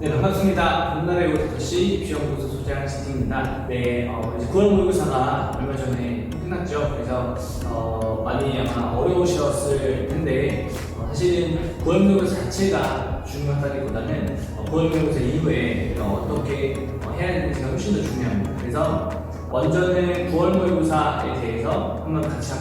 네, 반갑습니다. 봄날의 오후 5시 입시연구소 소장 진입니다. 네, 이제 9월 모의고사가 얼마 전에 끝났죠. 그래서 많이 아마 어려우셨을 텐데 사실은 9월 모의고사 자체가 중요하다기보다는 9월 모의고사 이후에 어떻게 해야 되는지가 훨씬 더 중요합니다. 그래서 먼저는 9월 모의고사에 대해서 같이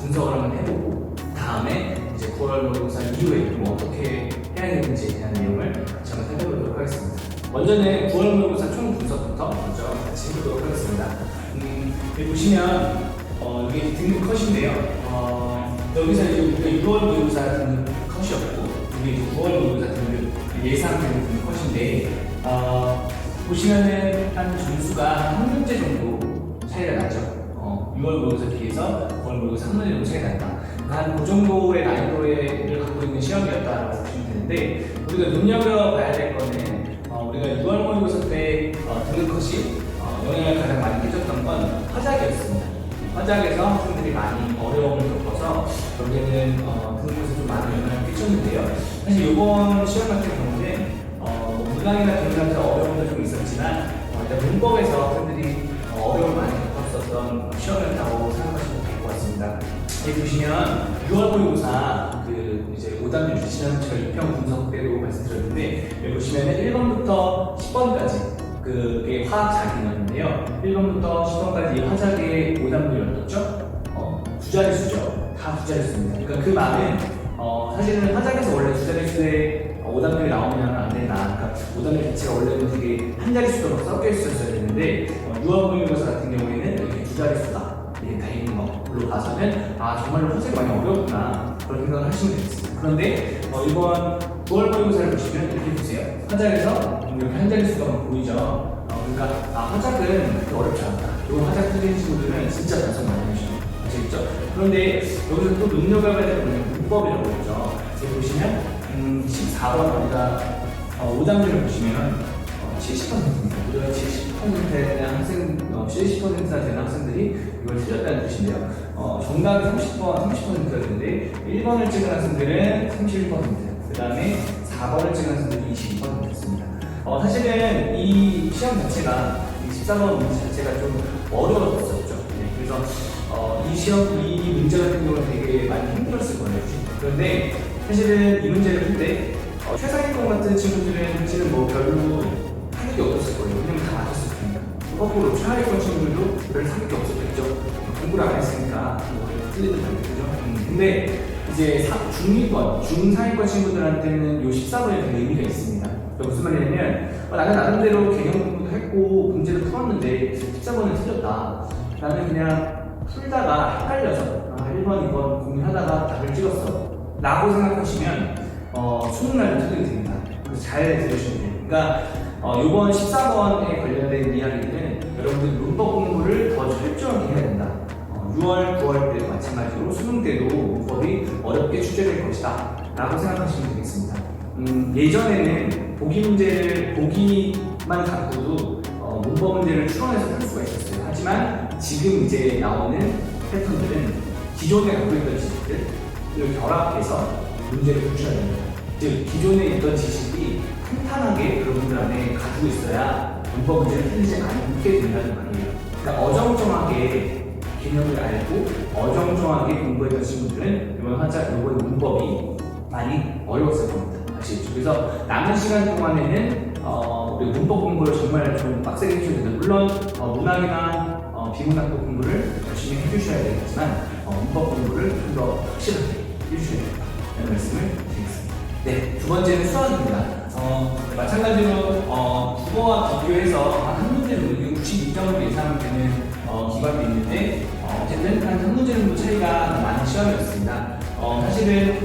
분석을 한번 해보고 다음에 이제 9월 모의고사 이후에 어떻게 해야 되는지에 대한 내용을 같이 한번 살펴보도록 하겠습니다. 먼저는 9월 모의고사 총 분석부터 먼저 같이 해보도록 하겠습니다. 여기 보시면 이게 등급 컷인데요. 여기서 이제 우리가 6월 모의고사 등급 컷이었고 이게 이제 9월 모의고사 등급 예상되는 등급 컷인데 보시면은 한 점수가 한 문제 정도 차이가 나죠. 6월 모의고사 비해서 9월 모의고사 한 문제 정도 차이가 난다. 한 그 정도의 난이도를 갖고 있는 시험이었다라고 보시면 되는데 우리가 눈여겨봐야 될 거는 우리가 6월 모의고사 때 등급 컷이 영향을 가장 많이 끼쳤던 건 화작이었습니다. 화작에서 학생들이 많이 어려움을 겪어서 여기에는 등급에서 좀 많은 영향을 끼쳤는데요. 사실 이번 시험 같은 경우는 문항이나 경상에서 어려움도 좀 있었지만 문법에서 학생들이 어려움을 많이 겪었었던 시험이었다고 생각하시면 될 것 같습니다. 여기 보시면 6월 모의고사 이제 오답률 지난주에 2평 분석 때도 말씀드렸는데 여기 보시면 1번부터 10번까지 그게 화학 자기론인데요. 1번부터 10번까지 화작의 오답률이 어떻죠? 두 자릿수죠. 다 두 자릿수입니다. 그러니까 그 말은 사실은 화작에서 원래 두 자릿수의 오답률이 나오면 안 된다. 그러니까 오답률 자체가 원래는 되게 한 자릿수로 섞여 있었어야 되는데 6월 모의고사 같은 경우에는 이렇게 두 자릿수다. 이렇게 다 있는 걸로 봐서는 정말로 화작이 많이 어렵구나 그런 생각을 하시면 되겠습니다. 그런데 이번 9월 모의고사를 보시면 이렇게 보세요. 화작에서 이렇게 한 자릿수가 보이죠. 그러니까 화작은 그렇게 어렵지 않다. 이 화작 틀린 친구들은 진짜 연습 많이 하시죠. 아시겠죠? 그런데 여기서 또 눈여겨봐야 될 건 문법이라고 했죠. 여기 보시면 14번 우리가 오답률을 보시면 70%입니다. 우리가 70%에 대한 학생, 70%나 되는 학생들이 이걸 틀렸다는 뜻인데요. 정답이 30%였는데 1번을 찍은 학생들은 31%, 그 다음에 4번을 찍은 학생들이 22%였습니다. 사실은 이 시험 자체가, 이 14번 문제 자체가 좀 어려웠었죠. 네, 그래서 이 문제 같은 경우는 되게 많이 힘들었을 거예요. 그런데 사실은 이 문제를 풀 때 최상위권 같은 친구들은 사실은 별로 타격이 없었을 거예요. 왜냐면 다 맞았을 테니까. 거꾸로 최하위권 친구들도 별 타격이 없었겠죠. 공부를 안 했으니까 틀리든 말겠죠. 근데 이제 중위권, 중상위권 친구들한테는 이 14번에 되게 의미가 있습니다. 무슨 말이냐면 나는 나름대로 개념 공부도 했고 문제도 풀었는데 14번은 틀렸다. 나는 그냥 풀다가 헷갈려서 1번, 2번 고민하다가 답을 찍었어 라고 생각하시면 수능날도 틀리게 됩니다. 그래서 잘 들으시면 돼요. 그러니까 이번 14번에 관련된 이야기들은 여러분들 문법 공부를 더 철저하게 해야 된다. 6월, 9월 때도 마찬가지로 수능 때도 문법이 어렵게 출제될 것이다 라고 생각하시면 되겠습니다. 예전에는 보기만 갖고도 문법 문제를 추론해서 풀 수가 있었어요. 하지만 지금 이제 나오는 패턴들은 기존에 갖고 있던 지식들을 결합해서 문제를 풀셔야 됩니다. 즉 기존에 있던 지식이 탄탄하게 여러분들 안에 가지고 있어야 문법 문제를 풀리지 않게 된다는 말이에요. 그러니까 어정쩡하게 개념을 알고 어정쩡하게 공부했던 친구들은 이번 문법이 많이 어려웠을 겁니다. 아시겠죠? 그래서 남은 시간 동안에는 우리 문법 공부를 정말 좀 빡세게 해주셔야 됩니다. 물론 문학이나 비문학도 공부를 열심히 해주셔야 되겠지만 문법 공부를 좀 더 확실하게 해주셔야 된다 라는 말씀을 드리겠습니다. 네, 두 번째는 수학입니다. 마찬가지로 국어와 비교해서 한 문제 정도 92점을 예상되는 기관도 있는데 어쨌든 한 문제 정도 차이가 많은 시험이었습니다. 사실은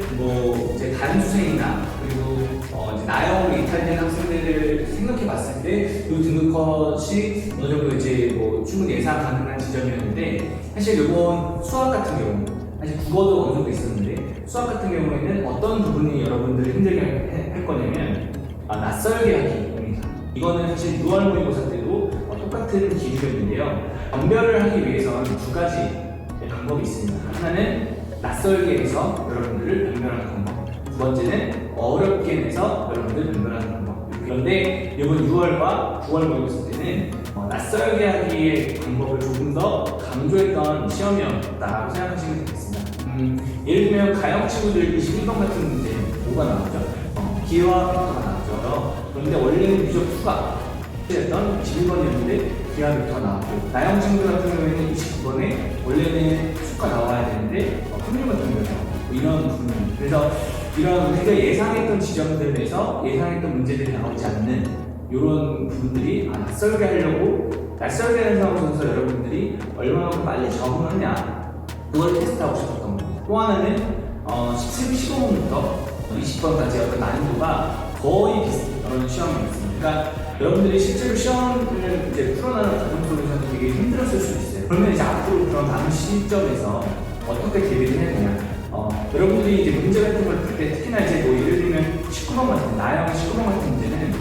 이제 다른 수생이나 그리고 이제 나영으로 이탈된 학생들을 생각해 봤을 때 이 등급 컷이 어느 정도 이제 충분히 예상 가능한 지점이었는데 사실 이번 수학 같은 경우 사실 국어도 어느 정도 있었는데 수학 같은 경우에는 어떤 부분이 여러분들을 힘들게 할 거냐면 낯설게 하기입니다. 이거는 사실 6월 모의고사 때도 똑같은 기준이었는데요. 변별을 하기 위해서는 두 가지 방법이 있습니다. 하나는 낯설게 해서 여러분들을 변별하는 방법, 두 번째는 어렵게 해서 여러분들을 변별하는 방법. 그런데 이번 6월과 9월 모의고사 때는 낯설게 하기의 방법을 조금 더 강조했던 시험이었다고 생각하시면 되겠습니다. 예를 들면 가형 친구들 21번 같은 문제는 뭐가 나오죠? 기하 벡터가 나왔죠. 그런데 원래는 유적 수가 했던 21번이었는데 기하 벡터가 나왔고, 나형 친구들 같은 경우에는 29번에 원래는 수가 나와야 되는데 확률 같은 거죠. 이런 부분. 그래서 이런 우리가 예상했던 지점들에서 예상했던 문제들이 나오지 않는 이런 부분들이 낯설게 낯설게 하는 상황 속에서 여러분들이 얼마나 빨리 적응하냐, 그걸 테스트하고 싶었던 겁니다. 또 하나는 15분부터 20번까지 어떤 난이도가 거의 비슷한 시험이었습니다. 그러니까 여러분들이 실제로 시험을 이제 풀어나가는 과정 속에서는 되게 힘들었을 수 있어요. 그러면 이제 앞으로 그런 남은 시점에서 어떻게 대비를 해야 되냐. 여러분들이 이제 문제 같은 걸 풀 때 특히나 이제 뭐 예를 들면 19번 같은 나형 19번 같은 문제는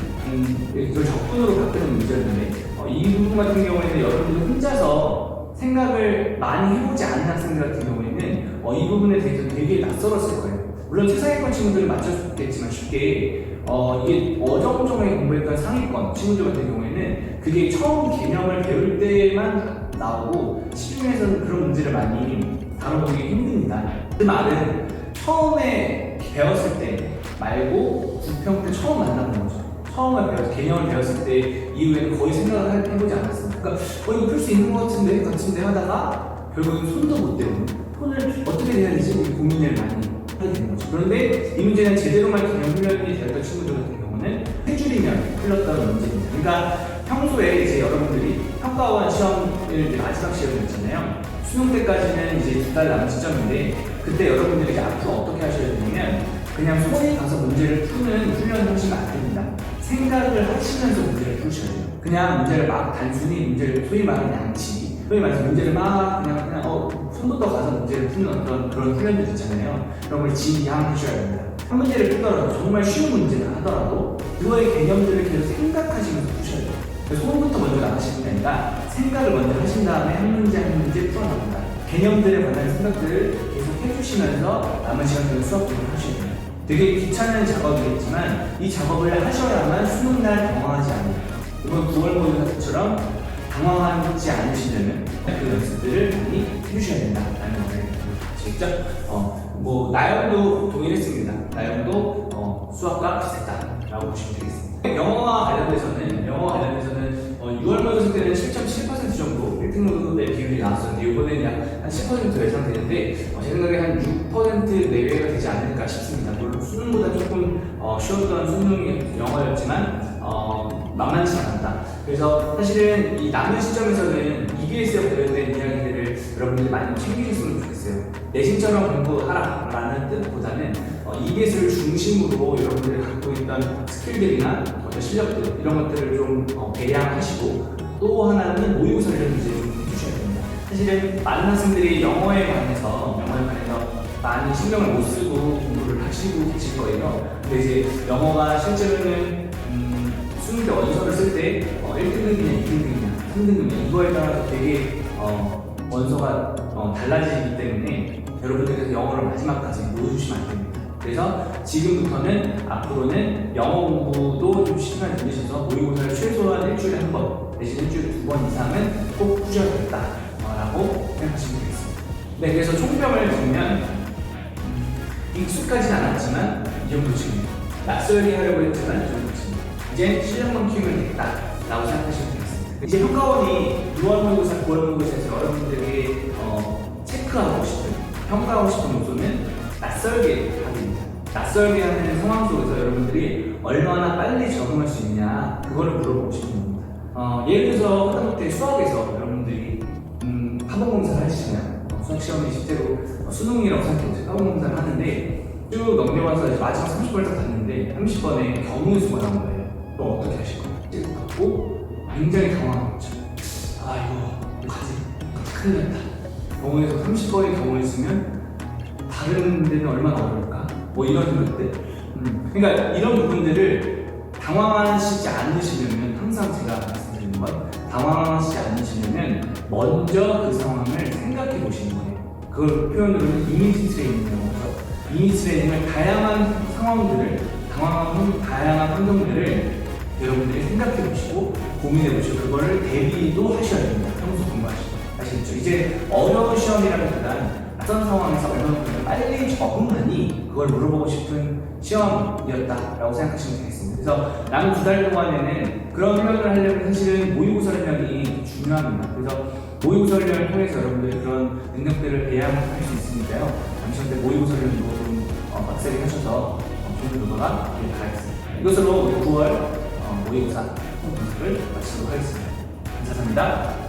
이걸 적분으로 바꾸는 문제였는데 이 부분 같은 경우에는 여러분들 혼자서 생각을 많이 해보지 않은 학생들 같은 경우에는 이 부분에 대해서 되게 낯설었을 거예요. 물론 최상위권 친구들은 맞췄겠지만 쉽게 이게 어정쩡하게 공부했던 상위권 친구들 같은 경우에는 그게 처음 개념을 배울 때만 나오고 시중에서는 그런 문제를 많이 다뤄보기 힘듭니다. 그 말은 처음에 배웠을 때 말고 9평 때 처음 만나는 거죠. 처음에 개념을 배웠을 때 이후에는 거의 생각을 해보지 않았습니다. 그러니까 이거 풀 수 있는 것 같은데 하다가 결국은 손도 못 대고 손을 어떻게 해야 되지? 고민을 많이 하게 되는 거죠. 그런데 이 문제는 제대로만 개념 훈련이 되었던 친구들 같은 경우는 세 줄이면 풀렸다는 문제입니다. 그러니까 평소에 이제 여러분들이 평가원 시험을 마지막 시험이었잖아요. 수능 때까지는 이제 2달 남은 시점인데 그때 여러분들이 이제 앞으로 어떻게 하셔야 되냐면 그냥 손에 가서 문제를 푸는 훈련을 하시면 안 됩니다. 생각을 하시면서 문제를 푸셔야 돼요. 그냥 문제를 막 단순히 문제를 소위 말하는 양치기, 소위 말해서 문제를 막 그냥 손부터 가서 문제를 푸는 어떤 그런 훈련들 있잖아요. 그런 걸 지향하셔야 됩니다. 한 문제를 풀더라도 정말 쉬운 문제를 하더라도 그거의 개념들을 계속 생각하시면서 푸셔야 돼요. 손부터 먼저 나가시는 게 아니라 생각을 먼저 하신 다음에 한 문제 한 문제 풀어나간다. 개념들에 관한 생각들을 계속 해주시면서 남은 시간 동안 수업들을 하셔야 돼요. 되게 귀찮은 작업이겠지만 이 작업을 하셔야만 수능날 당황하지 않아요. 이번 9월 모의고사처럼 당황하지 않으시려면 그 연습들을 많이 해주셔야 된다라는 거를 아시겠죠? 나영도 동일했습니다. 나영도 수학과 비슷했다라고 보시면 되겠습니다. 영어와 관련돼서는 6월 모의고사 때는 7.7% 정도 1등급의 비율이 나왔었는데 이번에는 약 한 10% 예상되는데 제 생각에 한 6% 내외가 되지 않을까 싶습니다. 물론 수능보다 조금 쉬웠던 수능이 영어였지만 만만치 않았다. 그래서 사실은 이 남은 시점에서는 EBS에 관련된 이야기들을 여러분들이 많이 챙기셨으면 좋겠어요. 내신처럼 공부하라라는 뜻보다는 EBS를 중심으로 여러분들이 갖고 있던 스킬들이나 어떤 실력들 이런 것들을 좀 배양하시고 또 하나는 모의고사를 이제 좀 해주셔야 됩니다. 사실은 많은 학생들이 영어에 관해서 많이 신경을 못 쓰고 공부를 하시고 계실 거예요. 근데 이제 영어가 실제로는 수능 때 원서를 쓸 때 1등급이냐 2등급이냐 3등급이냐 이거에 따라서 되게 원서가 달라지기 때문에 여러분들께서 영어를 마지막까지 놓아주시면 안 됩니다. 그래서 지금부터는 앞으로는 영어 공부도 좀 시간을 들이셔서 모의고사를 최소한 일주일에 한 번 내지 일주일에 2번 이상은 꼭 푸셔야겠다라고 생각하시면 되겠습니다. 네, 그래서 총평을 드리면 익숙하진 않았지만 이 정도쯤입니다. 낯설게 하려고 했지만 이 정도쯤입니다. 이제 실력만 키우면 되겠다라고 생각하시면 되겠습니다. 이제 평가원이 6월 모의고사, 9월 모의고사에서 여러분들에게 체크하고 싶은, 평가하고 싶은 요소는 낯설게 하기입니다. 낯설게 하는 상황 속에서 여러분들이 얼마나 빨리 적응할 수 있냐 그거를 물어보고 싶은 겁니다. 예를 들어서 하다못해 수학에서 여러분들이 학원공사를 하시잖아요. 수학 시험이 실제로 수능이라고 생각해보세요. 학원공사를 하는데 쭉 넘겨가서 마지막 30번을 딱 봤는데 30번에 경우의 수가 나온 거예요. 그럼 어떻게 하실 거예요? 찍고 갖고 굉장히 당황한 거죠. 이거 가지 큰일 났다. 경우에서 30번의 경우를 쓰면 다른 데는 얼마나 어려울까? 이런 생각들. 그러니까 이런 부분들을 당황하시지 않으시려면 항상 제가 말씀드리는 건 당황하시지 않으시려면 먼저 그 상황을 생각해 보시는 거예요. 그걸 표현으로는 이미지 트레이닝이라고 하죠. 이미지 트레이닝을 다양한 상황들을 다양한 환경들을 여러분들이 생각해 보시고 고민해 보시고 그거를 대비도 하셔야 됩니다. 평소 공부하시고. 아시겠죠? 이제 어려운 시험이라기보단 낯선 상황에서 얼마나 빨리 적응하니 그걸 물어보고 싶은 시험이었다라고 생각하시면 되겠습니다. 그래서 남은 2달 동안에는 그런 훈련을 하려면 사실은 모의고사 훈련이 중요합니다. 그래서 모의고사 훈련을 통해서 여러분들이 그런 능력들을 배양할 수 있으니까요. 잠시 때 모의고사 훈련도 좀 빡세게 하셔서 좋은 결과가 되길 바라겠습니다. 이것으로 우리 9월 모의고사 분석을 마치도록 하겠습니다. 감사합니다.